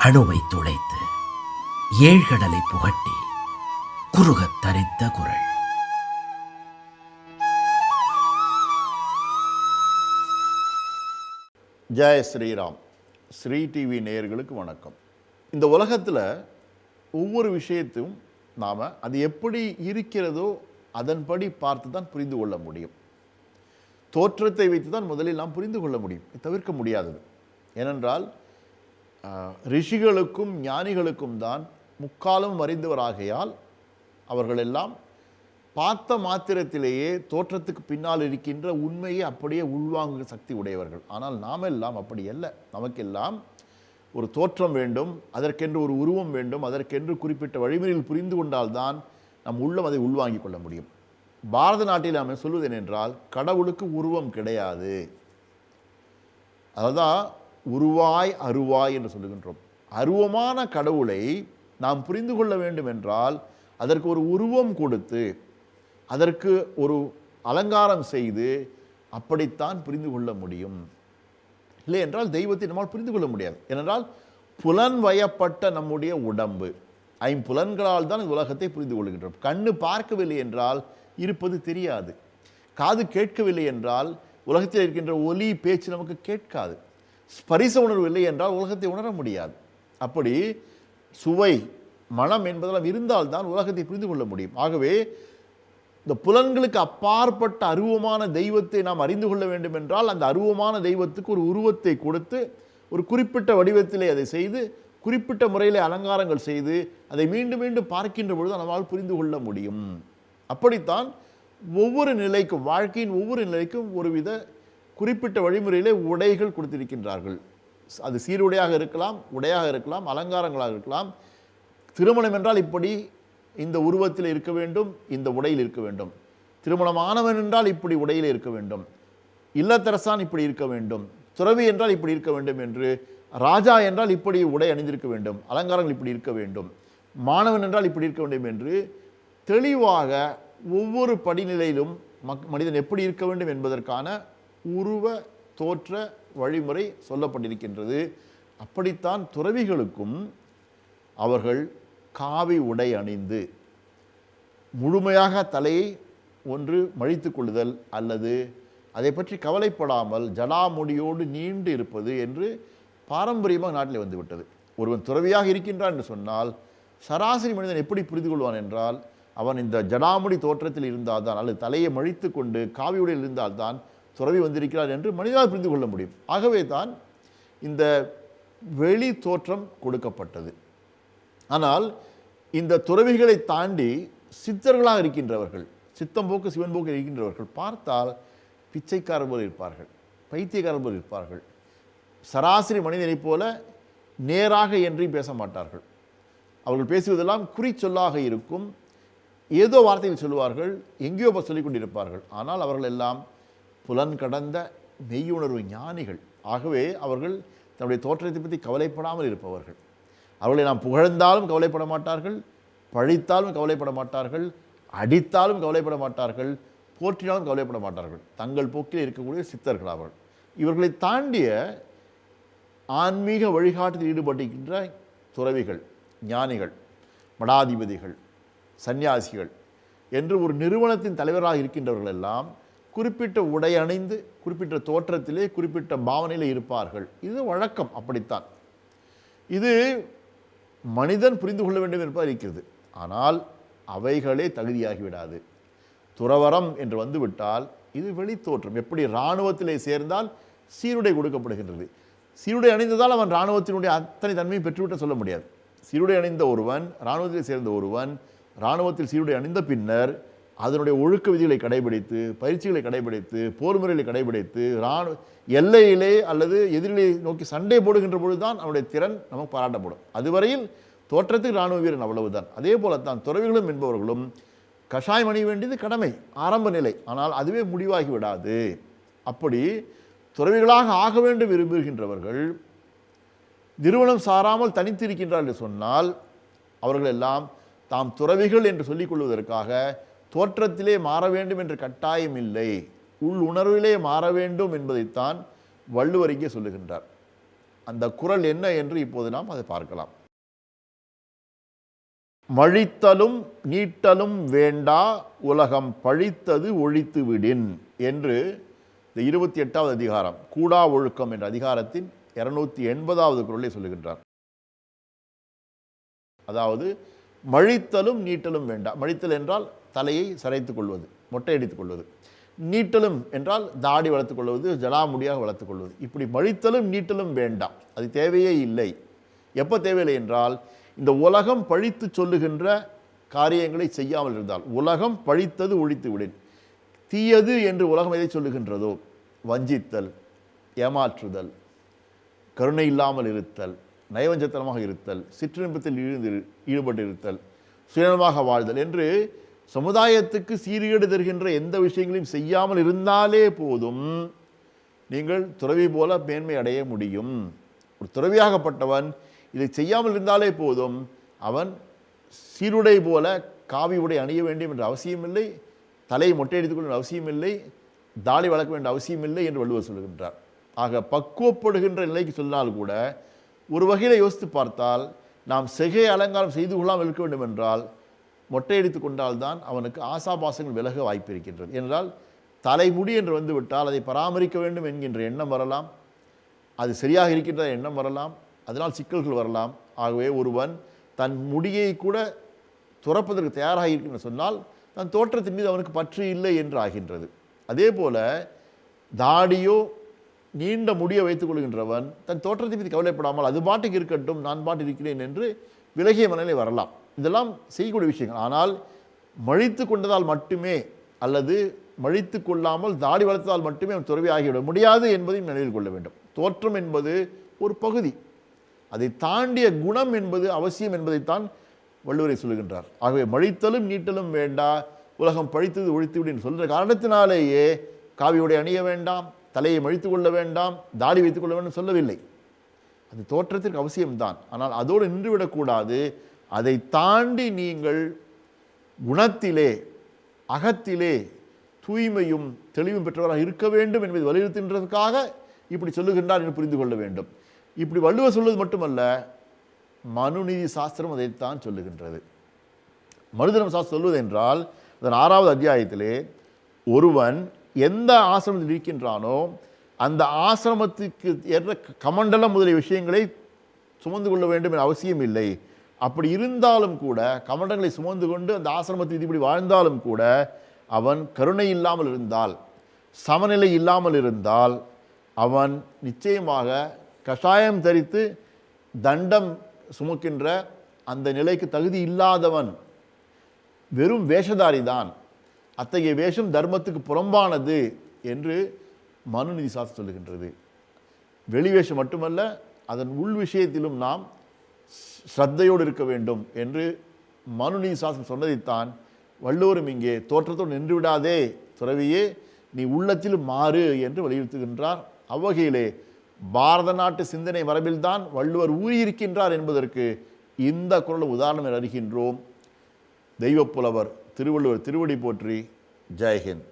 அணுவை துளைத்து ஏழ்கடலை புகட்டி குறுகத் தரித்த குரல். ஜெய ஸ்ரீராம். ஸ்ரீ டிவி நேயர்களுக்கு வணக்கம். இந்த உலகத்தில் ஒவ்வொரு விஷயத்தையும் நாம் அது எப்படி இருக்கிறதோ அதன்படி பார்த்து தான் புரிந்து கொள்ள முடியும். தோற்றத்தை வைத்து தான் முதலில் நாம் புரிந்து கொள்ள முடியும். தவிர்க்க முடியாதது. ஏனென்றால் ரிஷிகளுக்கும் ஞானிகளுக்கும் தான் முக்காலும் அறிந்தவராகையால் அவர்கள் எல்லாம் பார்த்த மாத்திரத்திலேயே தோற்றத்துக்கு பின்னால் இருக்கின்ற உண்மையை அப்படியே உள்வாங்குகிற சக்தி உடையவர்கள். ஆனால் நாம் எல்லாம் அப்படி அல்ல. நமக்கெல்லாம் ஒரு தோற்றம் வேண்டும், அதற்கென்று ஒரு உருவம் வேண்டும், அதற்கென்று குறிப்பிட்ட வழிமுறையில் புரிந்து கொண்டால்தான் நம் உள்ளம் அதை உள்வாங்கிக் கொள்ள முடியும். பாரத நாட்டில் நாம் சொல்வது என்னென்றால், கடவுளுக்கு உருவம் கிடையாது. அதுதான் உருவாய் அருவாய் என்று சொல்லுகின்றோம். அருவமான கடவுளை நாம் புரிந்து கொள்ள வேண்டும் என்றால் அதற்கு ஒரு உருவம் கொடுத்து அதற்கு ஒரு அலங்காரம் செய்து அப்படித்தான் புரிந்து கொள்ள முடியும். இல்லை என்றால் தெய்வத்தை நம்மால் புரிந்து கொள்ள முடியாது. ஏனென்றால் புலன் வயப்பட்ட நம்முடைய உடம்பு, ஐம்புலன்களால் தான் உலகத்தை புரிந்து கொள்கின்றோம். கண்ணு பார்க்கவில்லை என்றால் இருப்பது தெரியாது. காது கேட்கவில்லை என்றால் உலகத்தில் இருக்கின்ற ஒலி பேச்சு நமக்கு கேட்காது. ஸ்பரிச உணர்வு இல்லை என்றால் உலகத்தை உணர முடியாது. அப்படி சுவை மனம் என்பதெல்லாம் இருந்தால்தான் உலகத்தை புரிந்து கொள்ள முடியும். ஆகவே இந்த புலன்களுக்கு அப்பாற்பட்ட அருவமான தெய்வத்தை நாம் அறிந்து கொள்ள வேண்டும் என்றால் அந்த அருவமான தெய்வத்துக்கு ஒரு உருவத்தை கொடுத்து ஒரு குறிப்பிட்ட வடிவத்திலே அதை செய்து குறிப்பிட்ட முறையில் அலங்காரங்கள் செய்து அதை மீண்டும் மீண்டும் பார்க்கின்ற பொழுது நம்மால் புரிந்து கொள்ள முடியும். அப்படித்தான் ஒவ்வொரு நிலைக்கும், வாழ்க்கையின் ஒவ்வொரு நிலைக்கும் ஒருவித குறிப்பிட்ட வழிமுறையிலே உடைகள் கொடுத்திருக்கின்றார்கள். அது சீருடையாக இருக்கலாம், உடையாக இருக்கலாம், அலங்காரங்களாக இருக்கலாம். திருமணம் என்றால் இப்படி இந்த உருவத்தில் இருக்க வேண்டும், இந்த உடையில் இருக்க வேண்டும். திருமணமானவன் என்றால் இப்படி உடையில் இருக்க வேண்டும், இல்லத்தரசான் இப்படி இருக்க வேண்டும், துறவி என்றால் இப்படி இருக்க வேண்டும் என்று, ராஜா என்றால் இப்படி உடை அணிந்திருக்க வேண்டும், அலங்காரங்கள் இப்படி இருக்க வேண்டும், மாணவன் என்றால் இப்படி இருக்க வேண்டும் என்று தெளிவாக ஒவ்வொரு படிநிலையிலும் மனிதன் எப்படி இருக்க வேண்டும் என்பதற்கான உருவ தோற்ற வழிமுறை சொல்லப்பட்டிருக்கின்றது. அப்படித்தான் துறவிகளுக்கும் அவர்கள் காவி உடை அணிந்து முழுமையாக தலையை ஒன்று மழித்து கொள்ளுதல் அல்லது அதை பற்றி கவலைப்படாமல் ஜடாமுடியோடு நீண்டு இருப்பது என்று பாரம்பரியமாக நாட்டில் வந்துவிட்டது. ஒருவன் துறவியாக இருக்கின்றான் என்று சொன்னால் சராசரி மனிதன் எப்படி புரிந்து கொள்வான் என்றால், அவன் இந்த ஜடாமுடி தோற்றத்தில் இருந்தால்தான் அல்லது தலையை மழித்து கொண்டு காவி உடையில் இருந்தால்தான் துறவி வந்திருக்கிறார் என்று மனிதனால் புரிந்து கொள்ள முடியும். ஆகவே தான் இந்த வெளி தோற்றம் கொடுக்கப்பட்டது. ஆனால் இந்த துறவிகளை தாண்டி சித்தர்களாக இருக்கின்றவர்கள், சித்தம் போக்கு சிவன் போக்கு இருக்கின்றவர்கள் பார்த்தால் பிச்சைக்காரர் போல் இருப்பார்கள், பைத்தியக்காரர் போல் இருப்பார்கள். சராசரி மனிதனைப் போல நேராக என்றும் பேச மாட்டார்கள். அவர்கள் பேசுவதெல்லாம் குறிச்சொல்லாக இருக்கும். ஏதோ வார்த்தைகள் சொல்லுவார்கள், எங்கேயோ சொல்லிக் கொண்டிருப்பார்கள். ஆனால் அவர்கள் எல்லாம் புலன் கடந்த மெய்யுணர்வு ஞானிகள். ஆகவே அவர்கள் தன்னுடைய தோற்றத்தை பற்றி கவலைப்படாமல் இருப்பவர்கள். அவர்களை நாம் புகழ்ந்தாலும் கவலைப்பட மாட்டார்கள், பழித்தாலும் கவலைப்பட மாட்டார்கள், அடித்தாலும் கவலைப்பட மாட்டார்கள், போற்றினாலும் கவலைப்பட மாட்டார்கள். தங்கள் போக்கில் இருக்கக்கூடிய சித்தர்கள் அவர்கள். இவர்களை தாண்டிய ஆன்மீக வழிகாட்டுதல் ஈடுபட்டிருக்கின்ற துறவிகள், ஞானிகள், மடாதிபதிகள், சந்நியாசிகள் என்று ஒரு நிறுவனத்தின் தலைவராக இருக்கின்றவர்கள் எல்லாம் குறிப்பிட்ட உடை அணிந்து குறிப்பிட்ட தோற்றத்திலே குறிப்பிட்ட பாவனையில் இருப்பார்கள். இது வழக்கம். அப்படித்தான் இது மனிதன் புரிந்து கொள்ள வேண்டும் என்பது இருக்கிறது. ஆனால் அவைகளே தகுதியாகிவிடாது. துறவரம் என்று வந்துவிட்டால் இது வெளித்தோற்றம். எப்படி இராணுவத்திலே சேர்ந்தால் சீருடை கொடுக்கப்படுகின்றது. சீருடை அணிந்ததால் அவன் இராணுவத்தினுடைய அத்தனை தன்மையை பெற்றுவிட்ட சொல்ல முடியாது. சீருடை அணிந்த ஒருவன், இராணுவத்தில் சேர்ந்த ஒருவன், இராணுவத்தில் சீருடை அணிந்த பின்னர் அதனுடைய ஒழுக்க விதிகளை கடைபிடித்து, பயிற்சிகளை கடைபிடித்து, போர் முறைகளை கடைபிடித்து எல்லையிலே அல்லது எதிரிலே நோக்கி சண்டை போடுகின்ற பொழுதுதான் அவனுடைய திறன் நமக்கு பாராட்டப்படும். அதுவரையில் தோற்றத்துக்கு இராணுவ வீரன் அவ்வளவுதான். அதே போலத்தான் துறவிகளும் என்பவர்களும் கஷாயம் அணிய வேண்டியது கடமை, ஆரம்ப நிலை. ஆனால் அதுவே முடிவாகி விடாது. அப்படி துறவிகளாக ஆக வேண்டும் விரும்புகின்றவர்கள் நிறுவனம் சாராமல் தனித்திருக்கின்றார் என்று சொன்னால் அவர்கள் எல்லாம் தாம் துறவிகள் என்று சொல்லிக் கொள்வதற்காக தோற்றத்திலே மாற வேண்டும் என்ற கட்டாயம் இல்லை, உள் உணர்விலே மாற வேண்டும் என்பதைத்தான் வள்ளுவர் இங்கே சொல்லுகின்றார். அந்த குறள் என்ன என்று இப்போது நாம் அதை பார்க்கலாம். மழித்தலும் நீட்டலும் வேண்டா உலகம் பழித்தது ஒழித்து விடின் என்று இந்த 28வது அதிகாரம் கூடா ஒழுக்கம் என்ற அதிகாரத்தின் 280வது குறளை சொல்லுகின்றார். அதாவது மழித்தலும் நீட்டலும் வேண்டாம். மழித்தல் என்றால் தலையை சரைத்துக் கொள்வது, மொட்டையடித்துக் கொள்வது. நீட்டலும் என்றால் தாடி வளர்த்துக் கொள்வது, ஜடாமுடியாக வளர்த்துக் கொள்வது. இப்படி மழித்தலும் நீட்டலும் வேண்டாம், அது தேவையே இல்லை. எப்போ தேவையில்லை என்றால் இந்த உலகம் பழித்து சொல்லுகின்ற காரியங்களை செய்யாமல் இருந்தால். உலகம் பழித்தது ஒழித்து விடின். தீயது என்று உலகம் எதை சொல்லுகின்றதோ, வஞ்சித்தல், ஏமாற்றுதல், கருணை இல்லாமல் இருத்தல், நயவஞ்சத்தனமாக இருத்தல், சிற்றின்பத்தில் ஈடுபட்டிருத்தல், சுயநலமாக வாழ்தல் என்று சமுதாயத்துக்கு சீர்கேடு தருகின்ற எந்த விஷயங்களையும் செய்யாமல் இருந்தாலே போதும் நீங்கள் துறவி போல மேன்மை அடைய முடியும். ஒரு துறவியாகப்பட்டவன் இதை செய்யாமல் இருந்தாலே போதும் அவன் சீருடை போல காவி உடை அணிய வேண்டும் என்ற அவசியமில்லை, தலையை மொட்டையடித்துக் கொள்ள அவசியமில்லை, தாடி வளர்க்க வேண்டிய அவசியமில்லை என்று வள்ளுவர் சொல்கின்றார். ஆக பக்குவப்படுகின்ற நிலைக்கு சொன்னால் கூட ஒரு வகையில் யோசித்து பார்த்தால் நாம் சிகை அலங்காரம் செய்து கொள்ளாமல் இருக்க வேண்டும் என்றால் மொட்டையடித்து கொண்டால்தான் அவனுக்கு ஆசாபாசங்கள் விலக வாய்ப்பு இருக்கின்றது. என்றால் தலைமுடி என்று வந்துவிட்டால் அதை பராமரிக்க வேண்டும் என்கின்ற எண்ணம் வரலாம், அது சரியாக இருக்கின்ற எண்ணம் வரலாம், அதனால் சிக்கல்கள் வரலாம். ஆகவே ஒருவன் தன் முடியை கூட துறப்பதற்கு தயாராக இருக்கின்ற சொன்னால் தன் தோற்றத்தின் மீது அவனுக்கு பற்று இல்லை என்று ஆகின்றது. அதே போல தாடியோ நீண்ட முடியை வைத்துக் கொள்கின்றவன் தன் தோற்றத்தை பற்றி கவலைப்படாமல் அது பாட்டுக்கு இருக்கட்டும், நான் பாட்டு இருக்கிறேன் என்று விலகிய மனநிலை வரலாம். இதெல்லாம் செய்யக்கூடிய விஷயங்கள். ஆனால் மழித்து கொண்டதால் மட்டுமே அல்லது மழித்து கொள்ளாமல் தாடி வளர்த்ததால் மட்டுமே அவன் துறவி ஆகிவிட முடியாது என்பதையும் நினைவில் கொள்ள வேண்டும். தோற்றம் என்பது ஒரு பகுதி, அதை தாண்டிய குணம் என்பது அவசியம் என்பதைத்தான் வள்ளுவரை சொல்லுகின்றார். ஆகவே மழித்தலும் நீட்டலும் வேண்டா உலகம் பழித்தது ஒழித்து விடு என்று சொல்கிற காரணத்தினாலேயே காவியுடை அணிய வேண்டாம், தலையை மழித்து கொள்ள வேண்டாம், தாடி வைத்துக் கொள்ள வேண்டும் சொல்லவில்லை. அது தோற்றத்திற்கு அவசியம்தான். ஆனால் அதோடு நின்றுவிடக்கூடாது. அதை தாண்டி நீங்கள் குணத்திலே அகத்திலே தூய்மையும் தெளிவும் பெற்றவராக இருக்க வேண்டும் என்பதை வலியுறுத்துகின்றதற்காக இப்படி சொல்லுகின்றார் என்று புரிந்து கொள்ள வேண்டும். இப்படி வள்ளுவர் சொல்வது மட்டுமல்ல, மனுநீதி சாஸ்திரம் அதைத்தான் சொல்லுகின்றது. மனுதர்ம சாஸ்திரம் சொல்வது என்றால் அதன் 6வது அத்தியாயத்திலே ஒருவன் எந்த ஆசிரமத்தில் இருக்கின்றானோ அந்த ஆசிரமத்துக்கு ஏற்ற கமண்டலம் முதலிய விஷயங்களை சுமந்து கொள்ள வேண்டும் என்ற அவசியம் இல்லை. அப்படி இருந்தாலும் கூட கமண்டங்களை சுமந்து கொண்டு அந்த ஆசிரமத்தில் இப்படி வாழ்ந்தாலும் கூட அவன் கருணை இல்லாமல் இருந்தால், சமநிலை இல்லாமல் இருந்தால் அவன் நிச்சயமாக கஷாயம் தரித்து தண்டம் சுமக்கின்ற அந்த நிலைக்கு தகுதி இல்லாதவன், வெறும் வேஷதாரி தான். அத்தகைய வேஷம் தர்மத்துக்கு புறம்பானது என்று மனுநீதி சாஸ்திரம் சொல்லுகின்றது. வெளி வேஷம் மட்டுமல்ல, அதன் உள் விஷயத்திலும் நாம் ஸ்ரத்தையோடு இருக்க வேண்டும் என்று மனுநீதி சாஸ்திரம் சொன்னதைத்தான் வள்ளுவரும் இங்கே தோற்றத்தோடு நின்று விடாதே துறவியே, நீ உள்ளத்திலும் மாறு என்று வலியுறுத்துகின்றார். அவ்வகையிலே பாரத நாட்டு சிந்தனை மரபில்தான் வள்ளுவர் ஊறியிருக்கின்றார் என்பதற்கு இந்த குறள் உதாரணம் அறிகின்றோம். தெய்வப்புலவர் திருவள்ளுவர் திருவடி போற்றி. ஜெய்ஹிந்த்.